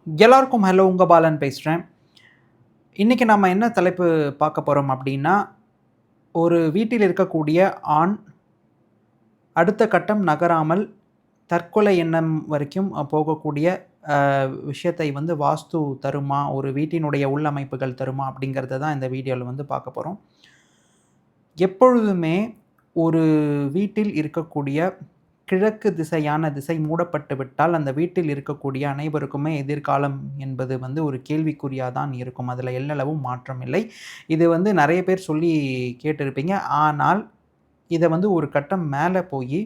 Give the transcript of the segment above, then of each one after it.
எல்லாருக்கும் ஹலோ, உங்க பாலன் பேசுறேன். இன்னைக்கு நம்ம என்ன தலைப்பு பார்க்க போறோம் அப்படின்னா, ஒரு வீட்டில் இருக்கக்கூடிய ஆண் அடுத்த கட்டம் நகராமல் தற்கொலை எண்ணம் வரைக்கும் போகக்கூடிய விஷயத்தை வந்து வாஸ்து தருமா? ஒரு வீட்டினுடைய உள்ளமைப்புகள் தருமா? அப்படிங்கிறத தான் இந்த வீடியோல வந்து பார்க்க போறோம். எப்பொழுதுமே ஒரு வீட்டில் இருக்கக்கூடிய கிழக்கு திசையான திசை மூடப்பட்டு விட்டால், அந்த வீட்டில் இருக்கக்கூடிய அனைவருக்குமே எதிர்காலம் என்பது வந்து ஒரு கேள்விக்குறியா தான் இருக்கும். அதில எள்ளளவும் மாற்றம் இல்லை. இது வந்து நெறைய பேர் சொல்லி கேட்டிருப்பீங்க. ஆனால், இத வந்து ஒரு கட்டம் மேல போயி,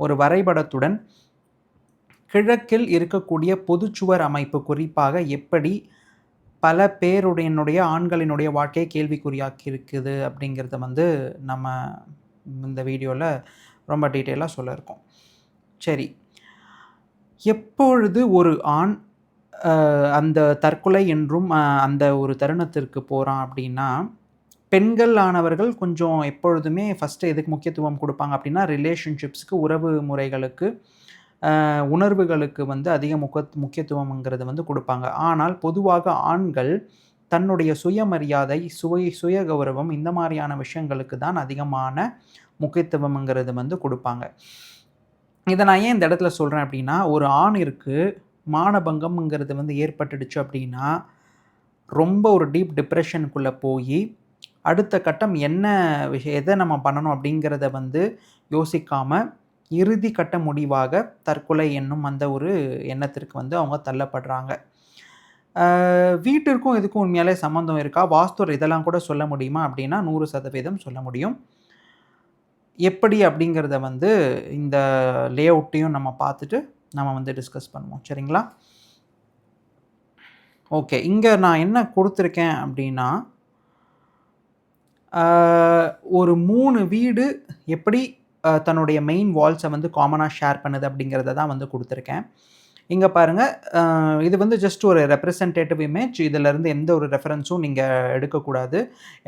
ஒரு வரைபடத்துடன் கிழக்கில் இருக்கக்கூடிய பொதுச்சுவர் அமைப்பு குறிப்பாக எப்படி பல பேருடையனுடைய ஆண்களினுடைய வாழ்க்கையை கேள்விக்குறியாக்கி இருக்குது அப்படிங்கிறத வந்து நம்ம இந்த வீடியோல ரொம்ப டீட்டெயிலா சொல்ல இருக்கோம். சரி. எப்பொழுது ஒரு ஆண் அந்த தற்கொலை என்றும் அந்த ஒரு தருணத்திற்கு போறான் அப்படின்னா, பெண்கள் ஆனவர்கள் கொஞ்சம் எப்பொழுதுமே ஃபர்ஸ்ட்டு எதுக்கு முக்கியத்துவம் குடுப்பாங்க அப்படின்னா, ரிலேஷன்ஷிப்ஸ்க்கு, உறவு முறைகளுக்கு, உணர்வுகளுக்கு வந்து அதிக முக்கியத்துவம்ங்கிறது வந்து குடுப்பாங்க. ஆனால் பொதுவாக ஆண்கள் தன்னுடைய சுயமரியாதை, சுய கௌரவம் இந்த மாரியான விஷயங்களுக்கு தான் அதிகமான முக்கியத்துவம்ங்கிறது வந்து குடுப்பாங்க. இத நான் ஏன் இந்த இடத்துல சொல்றேன் அப்படின்னா, ஒரு ஆணிற்கு மானபங்கம்ங்கிறது வந்து ஏற்பட்டுடுச்சு அப்படின்னா, ரொம்ப ஒரு டீப் டிப்ரஷனுக்குள்ள போயி, அடுத்த கட்டம் என்ன எத நம்ம பண்ணணும் அப்படிங்கிறத வந்து யோசிக்காம, இறுதி கட்ட முடிவாக தற்கொலை என்னும் அந்த ஒரு எண்ணத்திற்கு வந்து அவங்க தள்ளப்படுறாங்க. வீட்டிற்கும் இதுக்கும் உண்மையாலே சம்மந்தம் இருக்கா? வாஸ்து இதெல்லாம் கூட சொல்ல முடியுமா? அப்படின்னா 100% சொல்ல முடியும். எப்படி அப்படிங்கிறத வந்து இந்த லேஅவுட்டையும் நம்ம பார்த்துட்டு, நம்ம வந்து டிஸ்கஸ் பண்ணுவோம். சரிங்களா? ஓகே. இங்க நான் என்ன குடுத்துருக்கேன் அப்படின்னா, ஆ ஒரு 3 வீடு எப்படி தன்னுடைய மெயின் வால்ஸ வந்து காமனா ஷேர் பண்ணுது அப்படிங்கிறத தான் வந்து குடுத்துருக்கேன். இங்க பாருங்க, இது வந்து ஜஸ்ட் ஒரு ரெப்ரசன்டேட்டிவ் இமேஜ். இதிலருந்து எந்த ஒரு ரெஃபரன்ஸும் நீங்க எடுக்கக்கூடாது.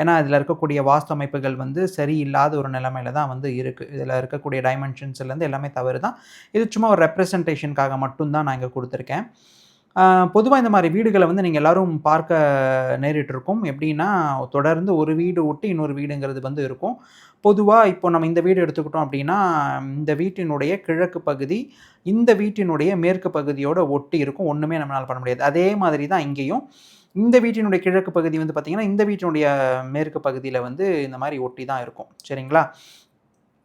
ஏன்னா, இதில இருக்கக்கூடிய வாஸ்து அமைப்புகள் வந்து சரியில்லாத ஒரு நிலைமையில தான் வந்து இருக்கு. இதில இருக்கக்கூடிய டைமென்ஷன்ஸ்லேருந்து எல்லாமே தவறு தான். இது சும்மா ஒரு ரெப்ரசன்டேஷனுக்காக மட்டும் தான் நான் இங்க குடுத்துருக்கேன். பொதுவா இந்த மாரி வீடுகள வந்து நீங்க எல்லாரும் பார்க்க நேரிட்டுருக்கும். எப்படின்னா, தொடர்ந்து ஒரு வீடு ஒட்டி இன்னொரு வீடுங்கிறது வந்து இருக்கும். பொதுவா இப்போ நம்ம இந்த வீடு எடுத்துக்கிட்டோம் அப்படின்னா, இந்த வீட்டினுடைய கிழக்கு பகுதி, இந்த வீட்டினுடைய மேற்கு பகுதியோட ஒட்டி இருக்கும். ஒண்ணுமே நம்மளால பண்ண முடியாது. அதே மாதிரி தான் இங்கேயும். இந்த வீட்டினுடைய கிழக்கு பகுதி வந்து பார்த்தீங்கன்னா, இந்த வீட்டினுடைய மேற்கு பகுதியில வந்து இந்த மாரி ஒட்டி தான் இருக்கும். சரிங்களா?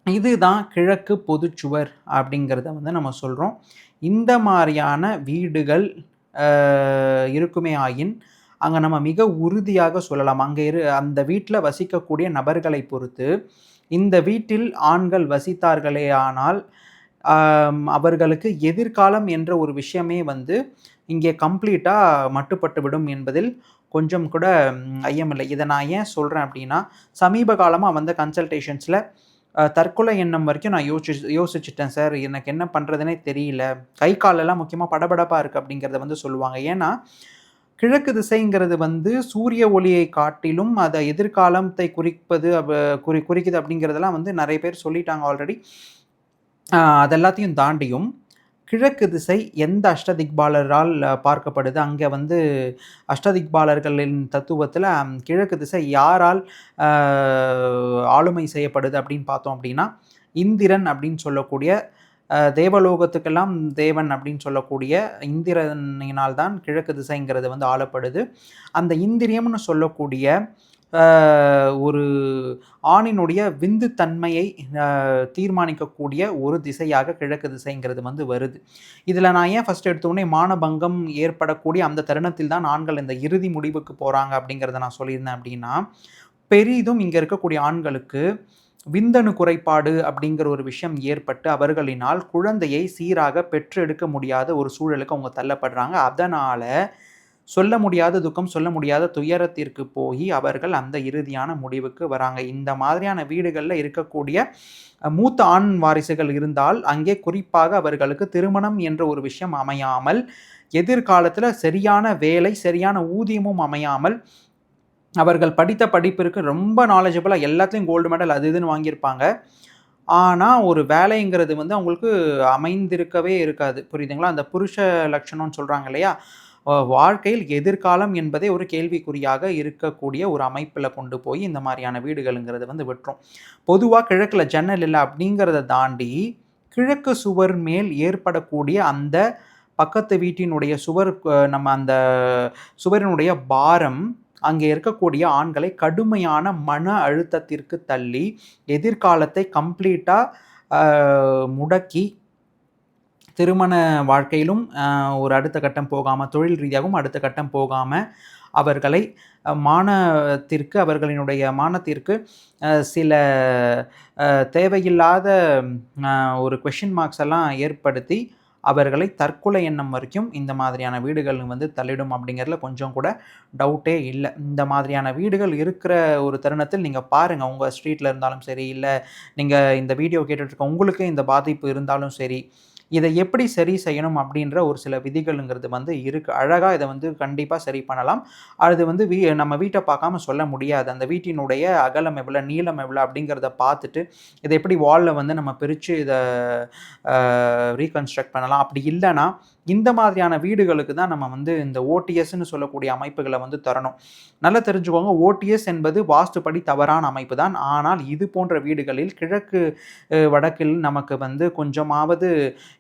இதுதான் கிழக்கு பொதுச்சுவர் அப்படிங்கிறத வந்து நம்ம சொல்றோம். இந்த மாரியான வீடுகள் அ இருக்குமே ஆயின், அங்க நம்ம மிக உறுதியாக சொல்லலாம். அங்க அந்த வீட்ல வசிக்கக்கூடிய நபர்களை பொறுத்து, இந்த வீட்டில் ஆண்கள் வசித்தார்களேயானால், அவர்களுக்கு எதிர்காலம் என்ற ஒரு விஷயமே வந்து இங்கே கம்ப்ளீட்டா மட்டுப்பட்டுவிடும் என்பதில் கொஞ்சம் கூட ஐயமில்லை. இத நான் ஏன் சொல்றேன் அப்டின்னா, சமீப காலமா வந்த கன்சல்டேஷன்ஸ்ல தற்கொலை எண்ணம் வரைக்கும் நான் யோசிச்சுட்டேன் சார். எனக்கு என்ன பண்றதுன்னே தெரியல. கை காலெல்லாம் முக்கியமா படபடப்பா இருக்கு அப்டிங்கிறத வந்து சொல்லுவாங்க. ஏன்னா, கிழக்கு திசைங்கிறது வந்து சூரிய ஒளியை காட்டிலும் அத எதிர்காலத்தை குறிப்பது குறிக்குது அப்டிங்கிறதெல்லாம் வந்து நெறைய பேர் சொல்லிட்டாங்க ஆல்ரெடி. அது எல்லாத்தையும் தாண்டியும், கிழக்கு திசை எந்த அஷ்டதிக்பாலரால் பார்க்கப்படுது? அங்க வந்து அஷ்டதிக்பாலர்களின் தத்துவத்தில கிழக்கு திசை யாரால் அ ஆளுமை செய்யப்படுது அப்படின்னு பார்த்தோம் அப்படின்னா, இந்திரன் அப்படின்னு சொல்லக்கூடிய தேவலோகத்துக்கெல்லாம் தேவன் அப்படின்னு சொல்லக்கூடிய இந்திரனினால் தான் கிழக்கு திசைங்கிறது வந்து ஆளப்படுது. அந்த இந்திரியம்னு சொல்லக்கூடிய அ ஒரு ஆணினுடைய விந்து தன்மையை தீர்மானிக்கக்கூடிய ஒரு திசையாக கிழக்கு திசைங்கிறது வந்து வருது. இதில நான் ஏன் ஃபர்ஸ்ட் எடுத்தோனே மானபங்கம் ஏற்படக்கூடிய அந்த தருணத்தில் தான் ஆண்கள் இந்த இறுதி முடிவுக்கு போறாங்க அப்படிங்கிறத நான் சொல்லியிருந்தேன் அப்படின்னா, பெரிதும் இங்க இருக்கக்கூடிய ஆண்களுக்கு விந்தணு குறைபாடு அப்படிங்கிற ஒரு விஷயம் ஏற்பட்டு அவர்களினால் குழந்தையை சீராக பெற்றெடுக்க முடியாத ஒரு சூழலுக்கு அவங்க தள்ளப்படுறாங்க. அதனால சொல்ல முடியாத துக்கம், சொல்ல முடியாத துயரத்திற்கு போயி அவர்கள் அந்த இறுதியான முடிவுக்கு வராங்க. இந்த மாதிரியான வீடுகள்ல இருக்கக்கூடிய மூத்த ஆண் வாரிசுகள் இருந்தால், அங்கே குறிப்பாக அவர்களுக்கு திருமணம் என்ற ஒரு விஷயம் அமையாமல், எதிர்காலத்தில சரியான வேலை, சரியான ஊதியமும் அமையாமல், அவர்கள் படித்த படிப்பிற்கு ரொம்ப நாலேட்ஜபிளா எல்லாத்துலயும் கோல்டு மெடல் அது இதுன்னு வாங்கியிருப்பாங்க. ஆனா, ஒரு வேலைங்கிறது வந்து அவங்களுக்கு அமைந்திருக்கவே இருக்காது. புரியுதுங்களா? அந்த புருஷ லட்சணம்னு சொல்றாங்க இல்லையா? வாழ்க்கையில் எதிர்காலம் என்பதே ஒரு கேள்விக்குறியாக இருக்கக்கூடிய ஒரு அமைப்பில கொண்டு போய் இந்த மாரியான வீடுகள்ங்கிறது வந்து விட்டுரும். பொதுவா கிழக்குல ஜன்னல் இல்ல அப்படிங்கிறத தாண்டி, கிழக்கு சுவர் மேல் ஏற்படக்கூடிய அந்த பக்கத்து வீட்டினுடைய சுவர் நம்ம அந்த சுவரினுடைய பாரம் அங்கே இருக்கக்கூடிய ஆண்களை கடுமையான மன அழுத்தத்திற்கு தள்ளி, எதிர்காலத்தை கம்ப்ளீட்டா அ முடக்கி, திருமண வாழ்க்கையிலும் ஒரு அடுத்த கட்டம் போகாம, தொழில் ரீதியாகவும் அடுத்த கட்டம் போகாம, அவர்களை அவர்களினுடைய மானத்திற்கு சில தேவையில்லாத அ ஒரு கொஸ்டின் மார்க்ஸ் எல்லாம் ஏற்படுத்தி, அவர்களை தற்கொலை எண்ணம் வரைக்கும் இந்த மாதிரியான வீடுகள் வந்து தள்ளிடும் அப்படிங்கிறதுல கொஞ்சம் கூட டவுட்டே இல்ல. இந்த மாதிரியான வீடுகள் இருக்கிற ஒரு தருணத்தில் நீங்க பாருங்க. உங்க ஸ்ட்ரீட்ல இருந்தாலும் சரி, இல்ல நீங்க இந்த வீடியோ கேட்டுட்டு இருக்க உங்களுக்கு இந்த பாதிப்பு இருந்தாலும் சரி, இதை எப்படி சரி செய்யணும் அப்படின்ற ஒரு சில விதிகள்ங்கிறது வந்து இருக்கு. அழகா இத வந்து கண்டிப்பா சரி பண்ணலாம். அது வந்து நம்ம வீட்ட பார்க்காம சொல்ல முடியாது. அந்த வீட்டினுடைய அகலம் எவ்வளோ, நீளம் எவ்வளோ அப்படிங்கிறத பார்த்துட்டு, இத எப்படி வால்ல வந்து நம்ம பிரிச்சு இத ரீகன்ஸ்ட்ரக்ட் பண்ணலாம். அப்படி இல்லன்னா, இந்த மாதிரியான வீடுகளுக்கு தான் நம்ம வந்து இந்த ஓடிஎஸ்ன்னு சொல்லக்கூடிய அமைப்புகள வந்து தரணும். நல்லா தெரிஞ்சுக்கோங்க, ஓடிஎஸ் என்பது வாஸ்துப்படி தவறான அமைப்பு தான். ஆனால் இது போன்ற வீடுகளில் கிழக்கு வடக்கில் நமக்கு வந்து கொஞ்சமாவது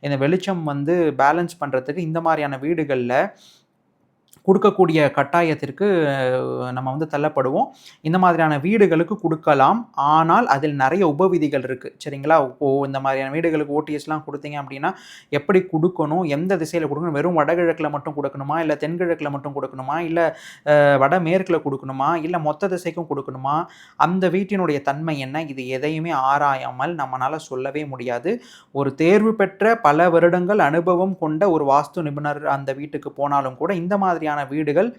இந்த வெளிச்சம் வந்து பேலன்ஸ் பண்றதுக்கு இந்த மாரியான வீடுகள்ல குடுக்கக்கூடிய கட்டாயத்திற்கு நம்ம வந்து தள்ளப்படுவோம். இந்த மாதிரியான வீடுகளுக்கு குடுக்கலாம். ஆனால், அதில் நெறைய உபவிதிகள் இருக்கு. சரிங்களா? இப்போ இந்த மாதிரியான வீடுகளுக்கு ஓடிஎஸ்லாம் குடுத்தீங்க அப்டின்னா, எப்படி குடுக்கணும்? எந்த திசையில குடுக்கணும்? வெறும் வடகிழக்குல மட்டும் குடுக்கணுமா? இல்ல தென்கிழக்குல மட்டும் குடுக்கணுமா? இல்ல வடமேற்குல குடுக்கணுமா? இல்ல மொத்த திசைக்கும் குடுக்கணுமா? அந்த வீட்டினுடைய தன்மை என்ன? இது எதையுமே ஆராயாமல் நம்மனால சொல்லவே முடியாது. ஒரு தேர்வு பெற்ற பல வருடங்கள் அனுபவம் கொண்ட ஒரு வாஸ்து நிபுணர் அந்த வீட்டுக்கு போனாலும் கூட, இந்த மாதிரியான வீடுகள்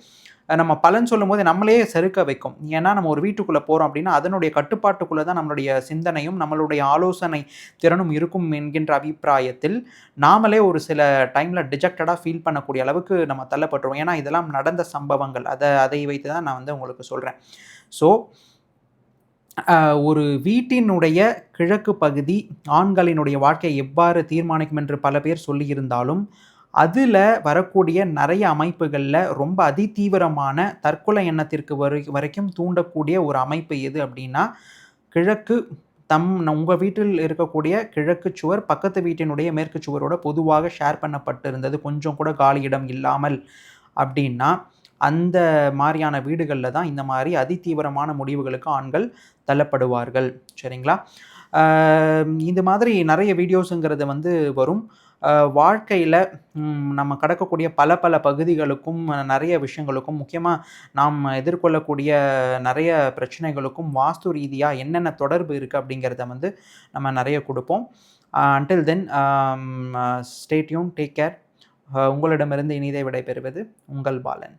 நம்ம பலன் சொல்லும்போது நம்மளையே செருக்க வைக்கும். ஏன்னா, நம்ம ஒரு வீட்டுக்குள்ள போறோம் அப்டின்னா, அதனுடைய கட்டுப்பாட்டுக்குள்ள தான் நம்மளுடைய சிந்தனையும், நம்மளுடைய ஆலோசனை திறனும் இருக்கும் என்கின்ற அபிப்பிராயத்தில், நாமளே ஒரு சில டைம்ல டிஜெக்டடா ஃபீல் பண்ணக்கூடிய அளவுக்கு நம்ம தள்ளப்பட்டுருவோம். ஏன்னா, இதெல்லாம் நடந்த சம்பவங்கள். அதை வைத்து தான் நான் வந்து உங்களுக்கு சொல்றேன். ஸோ, ஒரு வீட்டினுடைய கிழக்கு பகுதி ஆண்களினுடைய வாழ்க்கையை எவ்வாறு தீர்மானிக்கும் என்று பல பேர் சொல்லியிருந்தாலும், அதில வரக்கூடிய நெறைய அமைப்புகள்ல ரொம்ப அதிதீவிரமான தற்கொலை எண்ணத்திற்கு வரைக்கும் தூண்டக்கூடிய ஒரு அமைப்பு எது அப்டின்னா, கிழக்கு உங்க வீட்டில் இருக்கக்கூடிய கிழக்கு சுவர் பக்கத்து வீட்டினுடைய மேற்கு சுவரோட பொதுவாக ஷேர் பண்ணப்பட்டிருந்தது. கொஞ்சம் கூட காலி இடம் இல்லாமல் அப்டின்னா, அந்த மாரியான வீடுகள்ல தான் இந்த மாரி அதிதீவிரமான முடிவுகளுக்கு ஆண்கள் தள்ளப்படுவார்கள். சரிங்களா? அ இந்த மாதிரி நெறைய வீடியோஸ்ங்கிறது வந்து வரும். வாழ்க்கையில நம்ம கடக்கக்கூடிய பல பல பகுதிகளுக்கும், நெறைய விஷயங்களுக்கும், முக்கியமா நாம் எதிர்கொள்ளக்கூடிய நெறைய பிரச்சனைகளுக்கும் வாஸ்து ரீதியா என்னென்ன தொடர்பு இருக்கு அப்படிங்கிறத வந்து நம்ம நெறைய குடுப்போம். Until then stay tune, take care. உங்களிடமிருந்து இனிதே விடைபெறுவது உங்கள் பாலன்.